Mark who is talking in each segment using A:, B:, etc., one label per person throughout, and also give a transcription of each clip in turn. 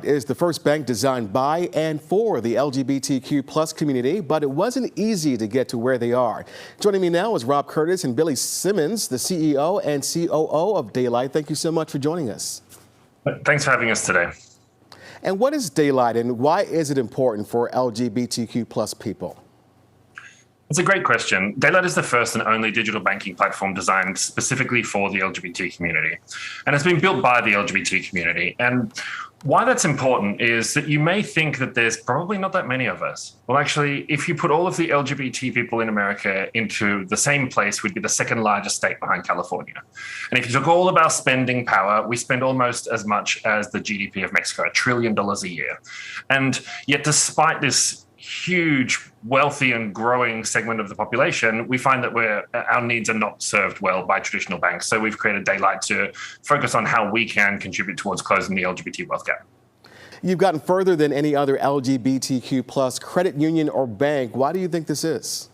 A: Daylight is the first bank designed by and for the LGBTQ plus community, but it wasn't easy to get to where they are. Joining me now is Rob Curtis and Billie Simmons, the CEO and COO of Daylight. Thank you so much for joining us.
B: Thanks for having us today.
A: And what is Daylight and why is it important for LGBTQ plus people?
B: It's a great question. Daylight is the first and only digital banking platform designed specifically for the LGBT community. And it's been built by the LGBT community. And why that's important is that you may think that there's probably not that many of us. Well, actually, if you put all of the LGBT people in America into the same place, we'd be the second largest state behind California. And if you took all of our spending power, we spend almost as much as the GDP of Mexico, $1 trillion a year. And yet, despite this huge, wealthy and growing segment of the population, we find that our needs are not served well by traditional banks. So we've created Daylight to focus on how we can contribute towards closing the LGBT wealth gap.
A: You've gotten further than any other LGBTQ plus credit union or bank. Why do you think this is?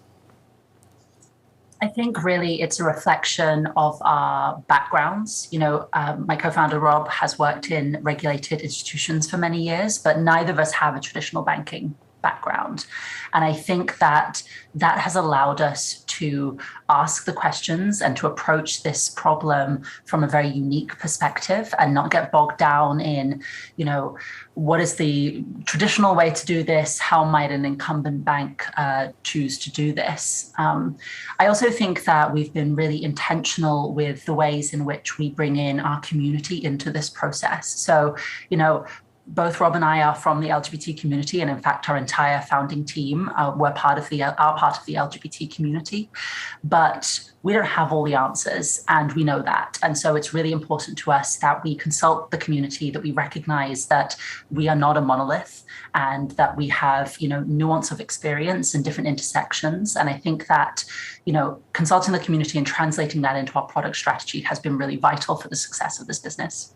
C: I think really it's a reflection of our backgrounds. My co-founder Rob has worked in regulated institutions for many years, but neither of us have a traditional banking background. And I think that has allowed us to ask the questions and to approach this problem from a very unique perspective and not get bogged down in, what is the traditional way to do this? How might an incumbent bank choose to do this? I also think that we've been really intentional with the ways in which we bring in our community into this process. So, both Rob and I are from the LGBT community, and in fact, our entire founding team are part of the LGBT community. But we don't have all the answers, and we know that. And so it's really important to us that we consult the community, that we recognize that we are not a monolith, and that we have, nuance of experience and different intersections. And I think that, consulting the community and translating that into our product strategy has been really vital for the success of this business.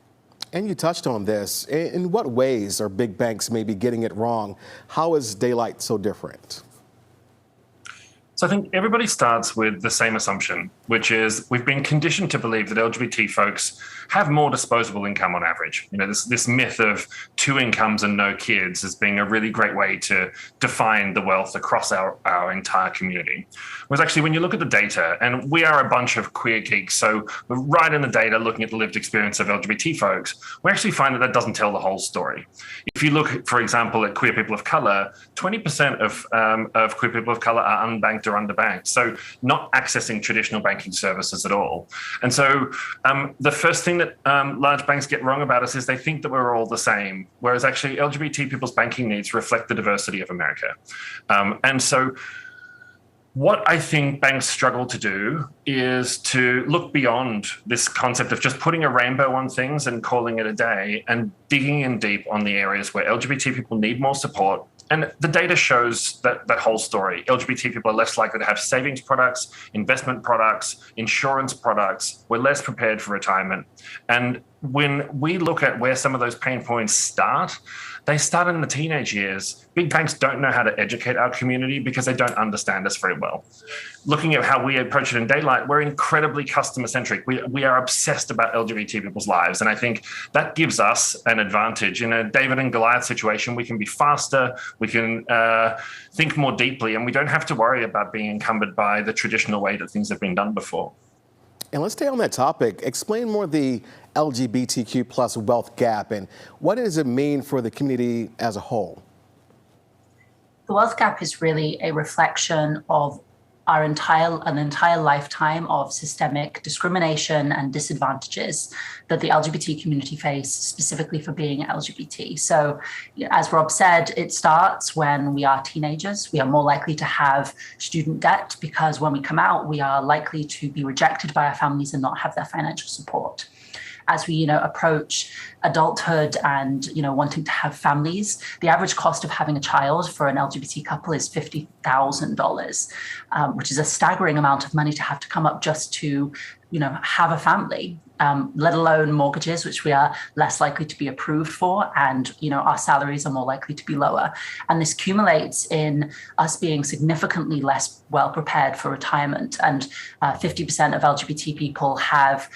A: And you touched on this. In what ways are big banks maybe getting it wrong? How is Daylight so different?
B: So I think everybody starts with the same assumption, which is we've been conditioned to believe that LGBT folks have more disposable income on average. This myth of 2 incomes and no kids as being a really great way to define the wealth across our entire community. Whereas actually, when you look at the data, and we are a bunch of queer geeks, so we're right in the data looking at the lived experience of LGBT folks, we actually find that doesn't tell the whole story. If you look, for example, at queer people of color, 20% of queer people of color are unbanked or underbanked, so not accessing traditional banking services at all. And so the first thing that large banks get wrong about us is they think that we're all the same, whereas actually LGBT people's banking needs reflect the diversity of America. And so what I think banks struggle to do is to look beyond this concept of just putting a rainbow on things and calling it a day and digging in deep on the areas where LGBT people need more support. And the data shows that whole story. LGBT people are less likely to have savings products, investment products, insurance products. We're less prepared for retirement. And when we look at where some of those pain points start, they start in the teenage years. Big banks don't know how to educate our community because they don't understand us very well. Looking at how we approach it in Daylight, we're incredibly customer-centric. We are obsessed about LGBT people's lives. And I think that gives us an advantage. In a David and Goliath situation, we can be faster, we can think more deeply, and we don't have to worry about being encumbered by the traditional way that things have been done before.
A: And let's stay on that topic. Explain more the LGBTQ plus wealth gap and what does it mean for the community as a whole?
C: The wealth gap is really a reflection of an entire lifetime of systemic discrimination and disadvantages that the LGBT community face, specifically for being LGBT. So, as Rob said, it starts when we are teenagers. We are more likely to have student debt because when we come out, we are likely to be rejected by our families and not have their financial support. As we, approach adulthood and, wanting to have families, the average cost of having a child for an LGBT couple is $50,000, which is a staggering amount of money to have to come up just to, have a family, let alone mortgages, which we are less likely to be approved for. And, our salaries are more likely to be lower. And this accumulates in us being significantly less well prepared for retirement. And 50% of LGBT people have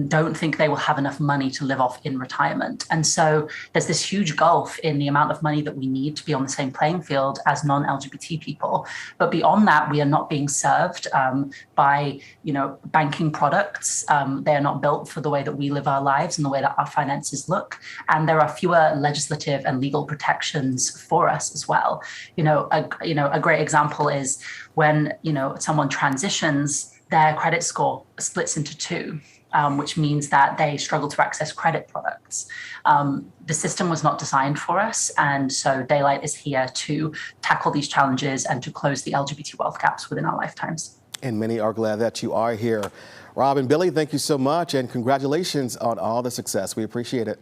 C: don't think they will have enough money to live off in retirement. And so there's this huge gulf in the amount of money that we need to be on the same playing field as non-LGBT people. But beyond that, we are not being served by, banking products. They are not built for the way that we live our lives and the way that our finances look. And there are fewer legislative and legal protections for us as well. A great example is when, someone transitions, their credit score splits into two. Which means that they struggle to access credit products. The system was not designed for us, and so Daylight is here to tackle these challenges and to close the LGBT wealth gaps within our lifetimes.
A: And many are glad that you are here. Rob and Billie, thank you so much, and congratulations on all the success. We appreciate it.